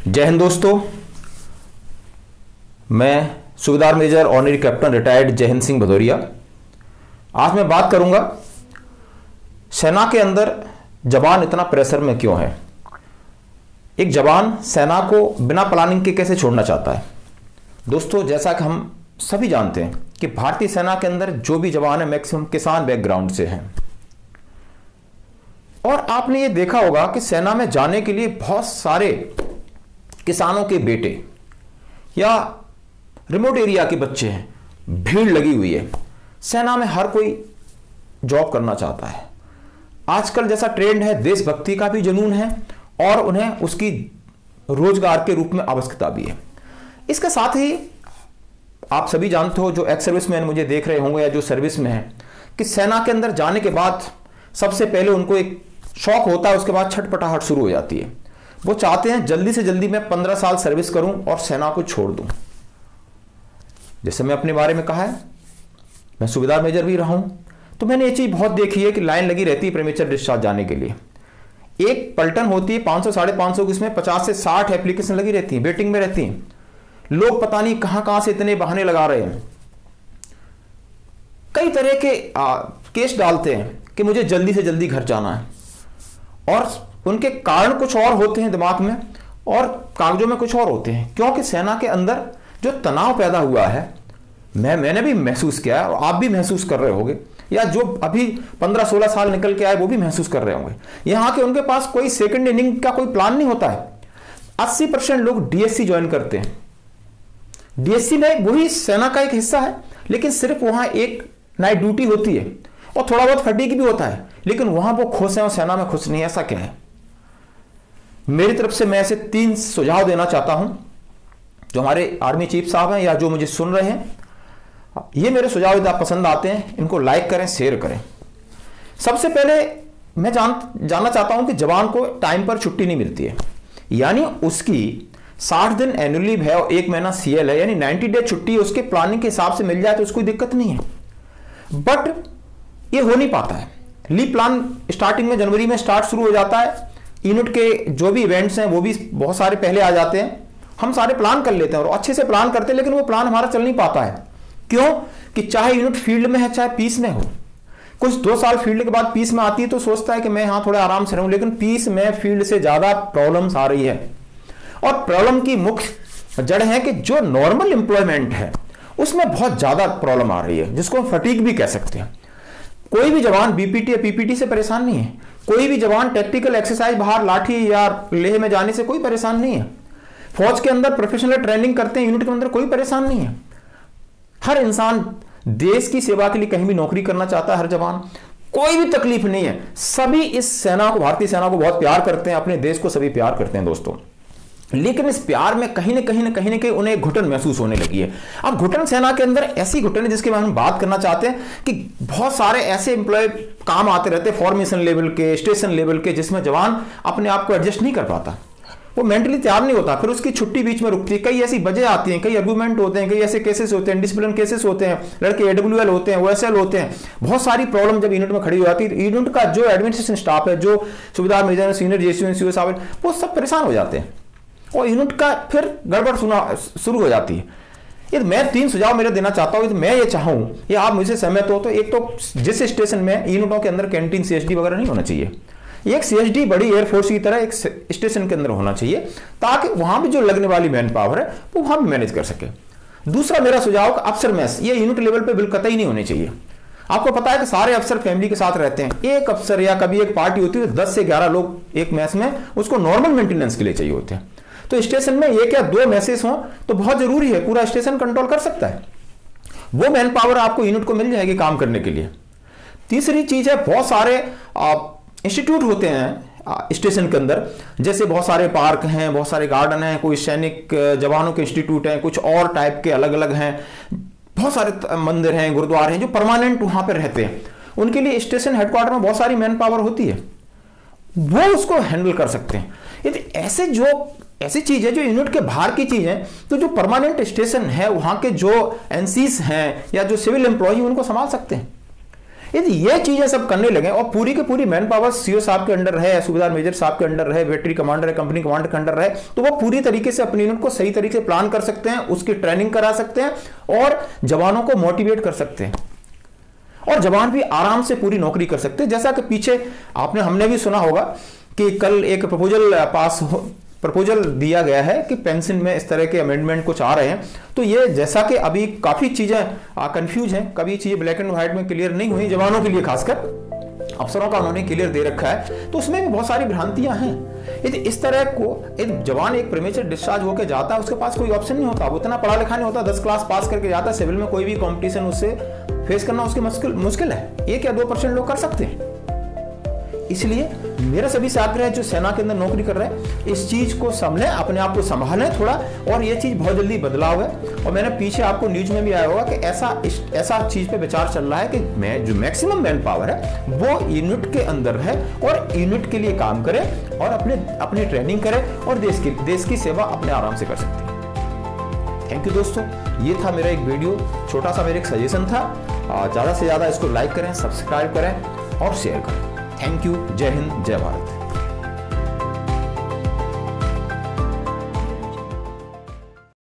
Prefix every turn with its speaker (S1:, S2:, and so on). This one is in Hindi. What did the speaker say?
S1: जय हिंद दोस्तों, मैं सूबेदार मेजर ऑनरी कैप्टन रिटायर्ड जय हिंद सिंह भदौरिया। आज मैं बात करूंगा सेना के अंदर जवान इतना प्रेशर में क्यों है। एक जवान सेना को बिना प्लानिंग के कैसे छोड़ना चाहता है। दोस्तों, जैसा कि हम सभी जानते हैं कि भारतीय सेना के अंदर जो भी जवान है मैक्सिमम किसान बैकग्राउंड से हैं। और आपने ये देखा होगा कि सेना में जाने के लिए बहुत सारे किसानों के बेटे या रिमोट एरिया के बच्चे हैं, भीड़ लगी हुई है। सेना में हर कोई जॉब करना चाहता है। आजकल जैसा ट्रेंड है, देशभक्ति का भी जुनून है और उन्हें उसकी रोजगार के रूप में आवश्यकता भी है। इसके साथ ही आप सभी जानते हो, जो एक्स सर्विसमैन मुझे देख रहे होंगे या जो सर्विस में हैं, कि सेना के अंदर जाने के बाद सबसे पहले उनको एक शौक होता है, उसके बाद छटपटाहट शुरू हो जाती है। वो चाहते हैं जल्दी से जल्दी मैं 15 साल सर्विस करूं और सेना को छोड़ दूं। जैसे मैं अपने बारे में कहा है, मैं सूबेदार मेजर भी रहा हूं, तो मैंने ये चीज बहुत देखी है कि लाइन लगी रहती है प्रीमेच्योर डिस्चार्ज जाने के लिए। एक पलटन होती है 500 550 की, इसमें 50 से 60 एप्लीकेशन लगी रहती है, वेटिंग में रहती हैं। लोग पता नहीं कहां से इतने बहाने लगा रहे हैं, कई तरह के केस डालते हैं कि मुझे जल्दी से जल्दी घर जाना है, और उनके कारण कुछ और होते हैं दिमाग में और कागजों में कुछ और होते हैं। क्योंकि सेना के अंदर जो तनाव पैदा हुआ है, मैंने भी महसूस किया है और आप भी महसूस कर रहे होंगे, या जो अभी 15-16 साल निकल के आए वो भी महसूस कर रहे होंगे। यहां के उनके पास कोई सेकंड इनिंग का कोई प्लान नहीं होता है। 80% लोग डीएससी ज्वाइन करते हैं। डीएससी में वही सेना का एक हिस्सा है, लेकिन सिर्फ वहां एक नाइट ड्यूटी होती है और थोड़ा बहुत फटीग भी होता है, लेकिन वहां वो खुश हैं और सेना में खुश नहीं है। ऐसा क्या है? मेरी तरफ से मैं ऐसे 3 सुझाव देना चाहता हूं, जो हमारे आर्मी चीफ साहब हैं या जो मुझे सुन रहे हैं, ये मेरे सुझाव यदि आप पसंद आते हैं, इनको लाइक करें, शेयर करें। सबसे पहले मैं जानना चाहता हूं कि जवान को टाइम पर छुट्टी नहीं मिलती है, यानी उसकी 60 दिन एनुअल लीव है और 1 महीना सीएल है, यानी 90 डे छुट्टी उसके प्लानिंग के हिसाब से मिल जाए तो उसको कोई दिक्कत नहीं है। बट ये हो नहीं पाता है। लीव प्लान स्टार्टिंग में जनवरी में स्टार्ट शुरू हो जाता है। यूनिट के जो भी इवेंट्स हैं वो भी बहुत सारे पहले आ जाते हैं। हम सारे प्लान कर लेते हैं और अच्छे से प्लान करते हैं, लेकिन वो प्लान हमारा चल नहीं पाता है। क्यों? कि चाहे यूनिट फील्ड में है चाहे पीस में हो। कुछ 2 साल फील्ड के बाद पीस में आती है तो सोचता है कि मैं यहां थोड़ा आराम से रहूं, लेकिन पीस में फील्ड से ज्यादा प्रॉब्लम्स आ रही है। और प्रॉब्लम की मुख्य जड़ है कि जो नॉर्मल एम्प्लॉयमेंट है उसमें बहुत ज्यादा प्रॉब्लम आ रही है, जिसको हम फटीग भी कह सकते हैं। कोई भी जवान बीपीटी या पीपीटी से परेशान नहीं है। कोई भी जवान टैक्टिकल एक्सरसाइज बाहर लाठी या लेह में जाने से कोई परेशान नहीं है। फौज के अंदर प्रोफेशनल ट्रेनिंग करते हैं, यूनिट के अंदर कोई परेशान नहीं है। हर इंसान देश की सेवा के लिए कहीं भी नौकरी करना चाहता है, हर जवान, कोई भी तकलीफ नहीं है। सभी इस सेना को, भारतीय सेना को बहुत प्यार करते हैं, अपने देश को सभी प्यार करते हैं दोस्तों। लेकिन इस प्यार में कहीं ना कहीं उन्हें घुटन महसूस होने लगी है। अब घुटन सेना के अंदर ऐसी घुटन है जिसके बारे में हम बात करना चाहते हैं कि बहुत सारे ऐसे एम्प्लॉय काम आते रहते हैं फॉर्मेशन लेवल के, स्टेशन लेवल के, जिसमें जवान अपने आप को एडजस्ट नहीं कर पाता, वो मेंटली तैयार नहीं होता। फिर उसकी छुट्टी बीच में रुकती है। कई ऐसी वजह आती हैं, कई आर्गुमेंट होते हैं, कई ऐसे केसेस होते हैं, डिसिप्लिन केसेस होते हैं, लड़के एडब्ल्यूएल होते हैं, ओएसएल होते हैं। बहुत सारी प्रॉब्लम जब यूनिट में खड़ी हो जाती है, यूनिट का जो एडमिनिस्ट्रेशन स्टाफ है, जो सूबेदार मेजर, सीनियर जेसीओ साहब, वो सब परेशान हो जाते हैं और यूनिट का फिर गड़बड़ शुरू हो जाती है। ये मैं 3 सुझाव मेरे देना चाहता हूं। मैं ये चाहूं या आप मुझसे सहमत हो तो एक तो जिस स्टेशन में यूनिटों के अंदर कैंटीन सीएचडी वगैरह नहीं होना चाहिए। एक सीएचडी बड़ी एयरफोर्स की तरह एक स्टेशन के अंदर होना चाहिए, ताकि वहां भी जो लगने वाली मैन पावर है वो वहां भी मैनेज कर सके। दूसरा मेरा सुझाव, अफसर मैस, ये यूनिट लेवल पे बिल्कुल कतई नहीं होनी चाहिए। आपको पता है कि सारे अफसर फैमिली के साथ रहते हैं। एक अफसर या कभी एक पार्टी होती है 10 से 11 लोग एक मैस में, उसको नॉर्मल मेंटेनेंस के लिए चाहिए होते हैं। तो स्टेशन में 1 या 2 मैसेज हो तो बहुत जरूरी है, पूरा स्टेशन कंट्रोल कर सकता है। वो मैन पावर आपको यूनिट को मिल जाएगी काम करने के लिए। तीसरी चीज है, बहुत सारे इंस्टीट्यूट होते हैं स्टेशन के अंदर, जैसे बहुत सारे पार्क हैं, बहुत सारे गार्डन हैं, कोई सैनिक जवानों के इंस्टीट्यूट हैं, कुछ और टाइप के अलग अलग हैं, बहुत सारे मंदिर हैं, गुरुद्वारे हैं जो परमानेंट वहां पर रहते हैं। उनके लिए स्टेशन हेडक्वार्टर में बहुत सारी मैन पावर होती है, वो उसको हैंडल कर सकते हैं। यदि ऐसी चीज है जो यूनिट के बाहर की चीज है, तो जो परमानेंट स्टेशन है वहां के जो एनसीस हैं या जो सिविल एम्प्लॉय उनको संभाल सकते हैं। यदि ये चीजें सब करने लगे और पूरी की पूरी मैन पावर सीओ साहब के अंडर रहे, सूबेदार मेजर साहब के अंडर रहे, बैटरी कमांडर है, कंपनी कमांडर के अंडर रहे, तो वो पूरी तरीके से अपनी यूनिट को सही तरीके से प्लान कर सकते हैं, उसकी ट्रेनिंग करा सकते हैं और जवानों को मोटिवेट कर सकते हैं और जवान भी आराम से पूरी नौकरी कर सकते हैं। जैसा कि पीछे हमने भी सुना होगा कि कल एक प्रपोजल दिया गया है कि पेंशन में इस तरह के अमेंडमेंट कुछ आ रहे हैं। तो ये जैसा कि अभी काफी चीजें कंफ्यूज हैं, कभी चीजें ब्लैक एंड व्हाइट में क्लियर नहीं हुई जवानों के लिए, खासकर अफसरों का उन्होंने क्लियर दे रखा है, तो उसमें भी बहुत सारी भ्रांतियां हैं। यदि इस तरह को एक जवान एक प्रीमेच्योर डिस्चार्ज होकर जाता है, उसके पास कोई ऑप्शन नहीं होता, वो इतना पढ़ा लिखा नहीं होता, 10 क्लास पास करके जाता है, सिविल में कोई भी कॉम्पिटिशन उससे फेस करना उसके मुश्किल है। 1 या 2% लोग कर सकते हैं। इसलिए मेरा सभी से आग्रह है जो सेना के अंदर नौकरी कर रहे हैं, इस चीज को समझें, अपने आप को संभालें थोड़ा, और ये चीज बहुत जल्दी बदलाव है। और मैंने पीछे आपको न्यूज में भी आया होगा कि ऐसा चीज पे विचार चल रहा है कि जो मैक्सिमम मैन पावर है वो यूनिट के अंदर है और यूनिट के लिए काम करे और अपनी ट्रेनिंग करे और देश की सेवा अपने आराम से कर सकते हैं। थैंक यू दोस्तों, ये था मेरा एक वीडियो, छोटा सा मेरा एक सजेशन था। ज्यादा से ज्यादा इसको लाइक करें, सब्सक्राइब करें और शेयर करें। Thank you. जय हिंद, जय भारत।